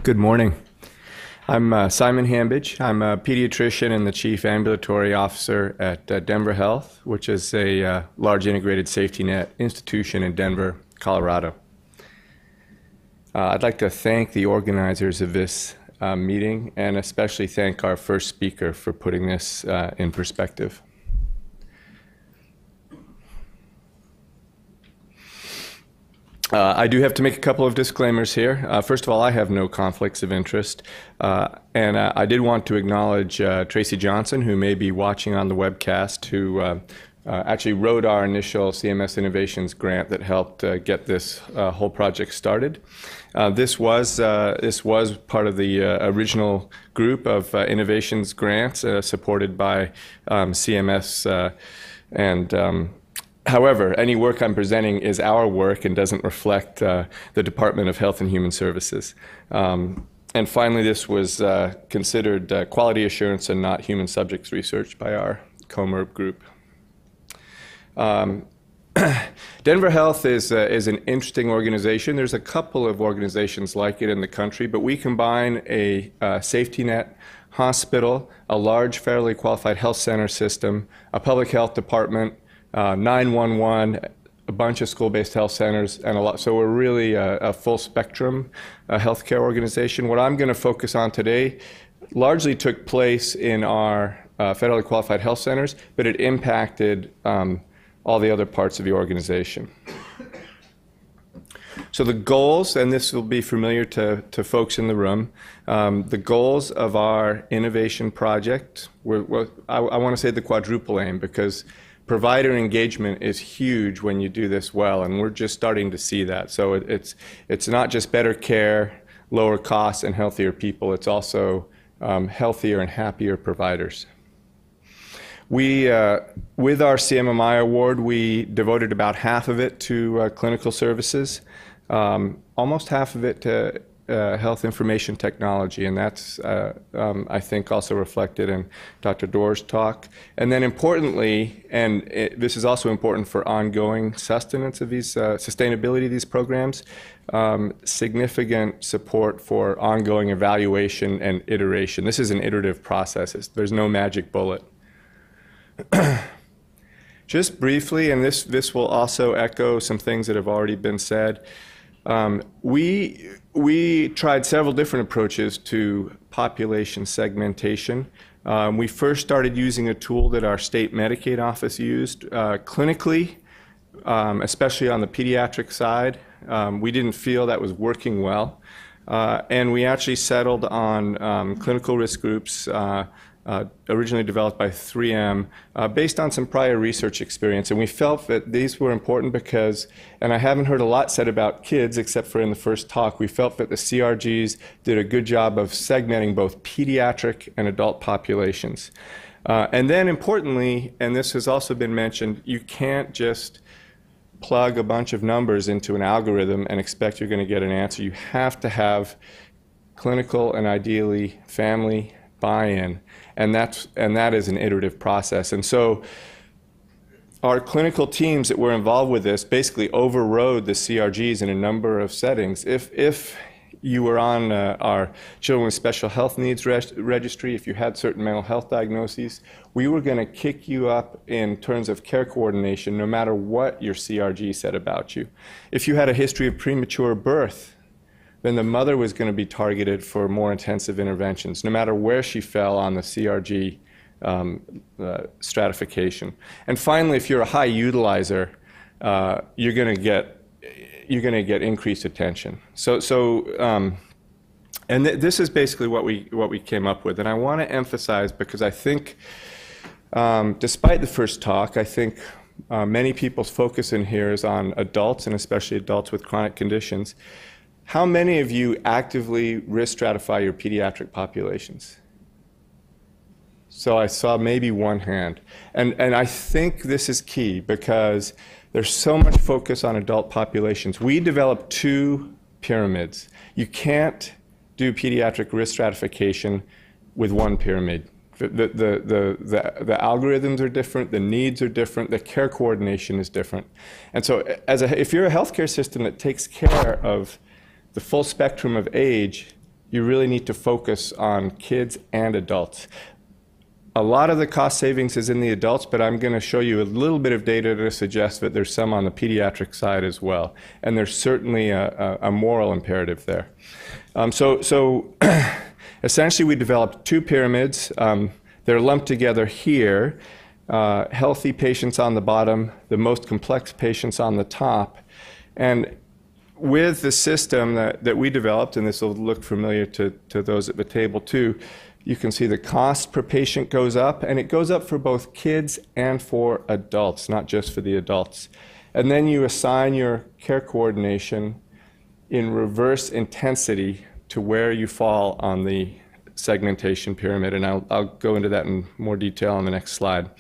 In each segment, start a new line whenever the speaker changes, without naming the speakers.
Good morning. I'm Simon Hambidge. I'm a pediatrician and the chief ambulatory officer at Denver Health, which is a large integrated safety net institution in Denver, Colorado. I'd like to thank the organizers of this meeting and especially thank our first speaker for putting this in perspective. I do have to make a couple of disclaimers here. First of all, I have no conflicts of interest. And I did want to acknowledge Tracy Johnson, who may be watching on the webcast, who actually wrote our initial CMS Innovations grant that helped get this whole project started. This was part of the original group of innovations grants supported by CMS However, any work I'm presenting is our work and doesn't reflect the Department of Health and Human Services. And finally, this was considered quality assurance and not human subjects research by our COMERB group. Denver Health is an interesting organization. There's a couple of organizations like it in the country, but we combine a safety net hospital, a large federally qualified health center system, a public health department, 911, a bunch of school-based health centers, and a lot. So we're really a full spectrum healthcare organization. What I'm going to focus on today largely took place in our federally qualified health centers, but it impacted all the other parts of the organization. So the goals, and this will be familiar to folks in the room, the goals of our innovation project, I want to say the quadruple aim, because provider engagement is huge when you do this well, and we're just starting to see that. So it's not just better care, lower costs, and healthier people. It's also healthier and happier providers. We, with our CMMI award, we devoted about half of it to clinical services, almost half of it to health information technology, and that's, I think, also reflected in Dr. Doerr's talk. And then importantly, and this is also important for ongoing sustenance of these, sustainability of these programs, significant support for ongoing evaluation and iteration. This is an iterative process. There's no magic bullet. Just briefly, and this will also echo some things that have already been said, we tried several different approaches to population segmentation. We first started using a tool that our state Medicaid office used clinically, especially on the pediatric side. We didn't feel that was working well. And we actually settled on clinical risk groups originally developed by 3M based on some prior research experience. And we felt that these were important because, and I haven't heard a lot said about kids except for in the first talk, we felt that the CRGs did a good job of segmenting both pediatric and adult populations. And then importantly, and this has also been mentioned, you can't just plug a bunch of numbers into an algorithm and expect you're going to get an answer. You have to have clinical and ideally family buy-in, and that is an iterative process. And so our clinical teams that were involved with this basically overrode the CRGs in a number of settings. If you were on our Children with Special Health Needs registry, if you had certain mental health diagnoses, we were going to kick you up in terms of care coordination no matter what your CRG said about you. If you had a history of premature birth, then the mother was going to be targeted for more intensive interventions, no matter where she fell on the CRG stratification. And finally, if you're a high utilizer, you're going to get increased attention. This is basically what we came up with. And I want to emphasize, because I think, despite the first talk, I think many people's focus in here is on adults, and especially adults with chronic conditions. How many of you actively risk stratify your pediatric populations? So I saw maybe one hand. And I think this is key because there's so much focus on adult populations. We developed two pyramids. You can't do pediatric risk stratification with one pyramid. The algorithms are different, the needs are different, the care coordination is different. And so if you're a healthcare system that takes care of the full spectrum of age, you really need to focus on kids and adults. A lot of the cost savings is in the adults, but I'm going to show you a little bit of data to suggest that there's some on the pediatric side as well. And there's certainly a moral imperative there. So essentially, we developed two pyramids. They're lumped together here. Healthy patients on the bottom, the most complex patients on the top. And with the system that we developed, and this will look familiar to those at the table too, you can see the cost per patient goes up, and it goes up for both kids and for adults, not just for the adults. And then you assign your care coordination in reverse intensity to where you fall on the segmentation pyramid, and I'll go into that in more detail on the next slide.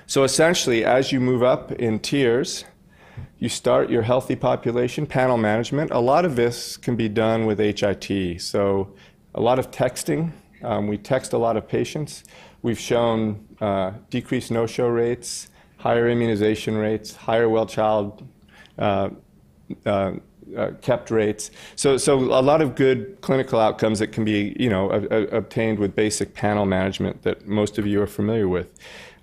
So essentially, as you move up in tiers, you start your healthy population panel management. A lot of this can be done with HIT, so a lot of texting. We text a lot of patients. We've shown decreased no-show rates, higher immunization rates, higher well-child kept rates. So a lot of good clinical outcomes that can be, obtained with basic panel management that most of you are familiar with.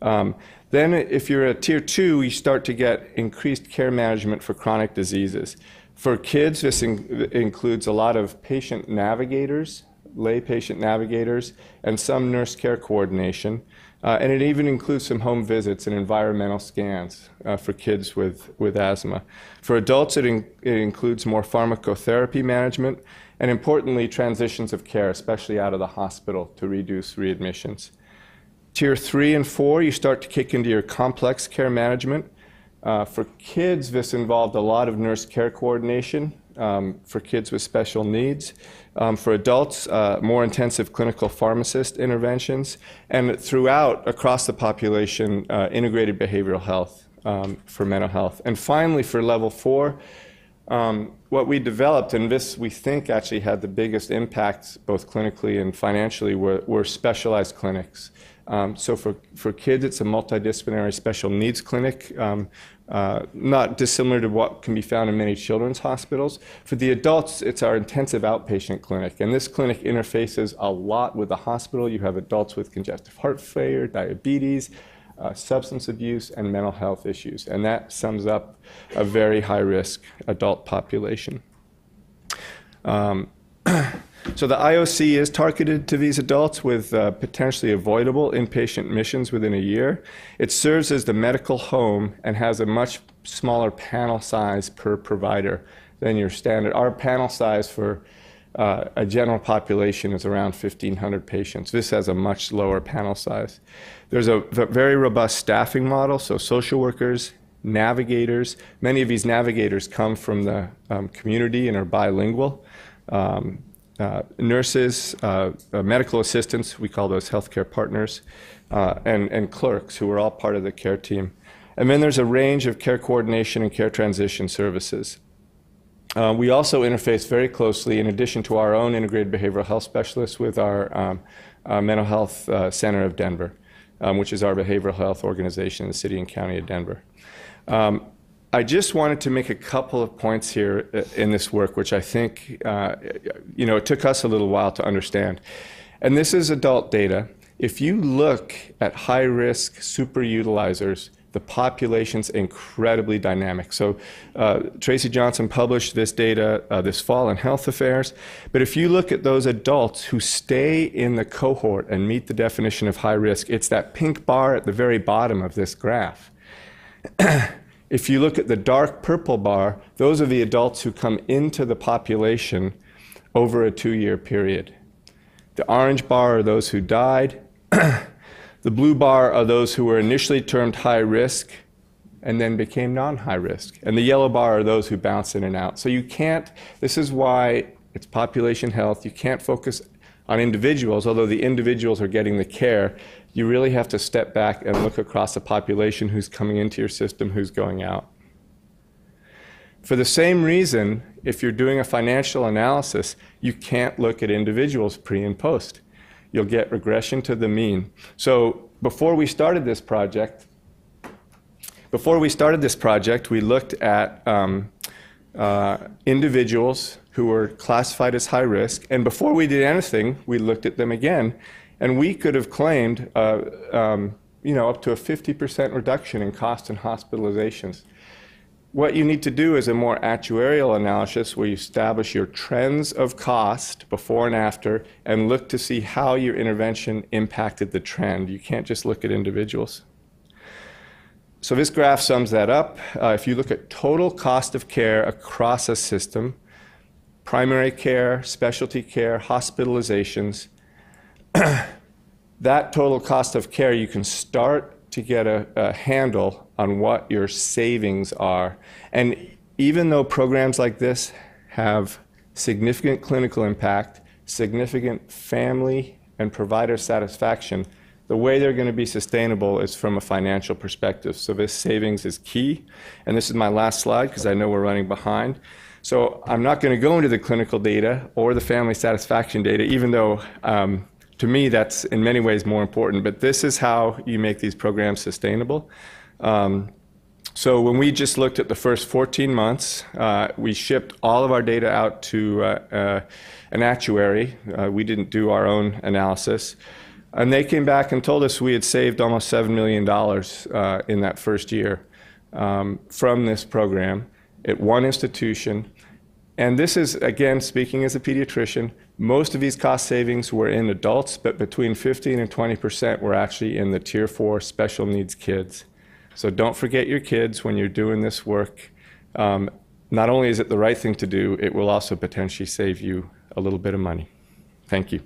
Then if you're at tier 2, you start to get increased care management for chronic diseases. For kids, this includes a lot of patient navigators, lay patient navigators, and some nurse care coordination. And it even includes some home visits and environmental scans for kids with asthma. For adults, it includes more pharmacotherapy management, and importantly, transitions of care, especially out of the hospital, to reduce readmissions. Tier 3 and 4, you start to kick into your complex care management. For kids, this involved a lot of nurse care coordination for kids with special needs. For adults, more intensive clinical pharmacist interventions. And throughout, across the population, integrated behavioral health for mental health. And finally, for level 4, what we developed, and this we think actually had the biggest impacts both clinically and financially, were specialized clinics. So for kids, it's a multidisciplinary special needs clinic, not dissimilar to what can be found in many children's hospitals. For the adults, it's our intensive outpatient clinic, and this clinic interfaces a lot with the hospital. You have adults with congestive heart failure, diabetes, substance abuse, and mental health issues, and that sums up a very high-risk adult population. So the IOC is targeted to these adults with potentially avoidable inpatient admissions within a year. It serves as the medical home and has a much smaller panel size per provider than your standard. Our panel size for a general population is around 1,500 patients. This has a much lower panel size. There's a very robust staffing model, so social workers, navigators. Many of these navigators come from the community and are bilingual. Nurses, medical assistants, we call those healthcare partners, and clerks who are all part of the care team. And then there's a range of care coordination and care transition services. We also interface very closely, in addition to our own integrated behavioral health specialists, with our Mental Health Center of Denver, which is our behavioral health organization in the city and county of Denver. I just wanted to make a couple of points here in this work, which I think, it took us a little while to understand. And this is adult data. If you look at high-risk superutilizers, the population's incredibly dynamic. So Tracy Johnson published this data this fall in Health Affairs. But if you look at those adults who stay in the cohort and meet the definition of high risk, it's that pink bar at the very bottom of this graph. If you look at the dark purple bar, those are the adults who come into the population over a 2-year period. The orange bar are those who died. The blue bar are those who were initially termed high risk and then became non-high risk. And the yellow bar are those who bounce in and out. So you can't, this is why it's population health. You can't focus on individuals, although the individuals are getting the care. You really have to step back and look across the population who's coming into your system, who's going out. For the same reason, if you're doing a financial analysis, you can't look at individuals pre and post. You'll get regression to the mean. So before we started this project, we looked at individuals who were classified as high risk. And before we did anything, we looked at them again, and we could have claimed up to a 50% reduction in cost and hospitalizations. What you need to do is a more actuarial analysis where you establish your trends of cost before and after and look to see how your intervention impacted the trend. You can't just look at individuals. So this graph sums that up. If you look at total cost of care across a system, primary care, specialty care, hospitalizations, that total cost of care, you can start to get a handle on what your savings are. And even though programs like this have significant clinical impact, significant family and provider satisfaction, the way they're going to be sustainable is from a financial perspective. So this savings is key. And this is my last slide because I know we're running behind. So I'm not going to go into the clinical data or the family satisfaction data, even though to me, that's in many ways more important, but this is how you make these programs sustainable. So when we just looked at the first 14 months, we shipped all of our data out to an actuary. We didn't do our own analysis. And they came back and told us we had saved almost $7 million in that first year from this program at one institution. And this is, again, speaking as a pediatrician, most of these cost savings were in adults, but between 15 and 20% were actually in the Tier 4 special needs kids. So don't forget your kids when you're doing this work. Not only is it the right thing to do, it will also potentially save you a little bit of money. Thank you.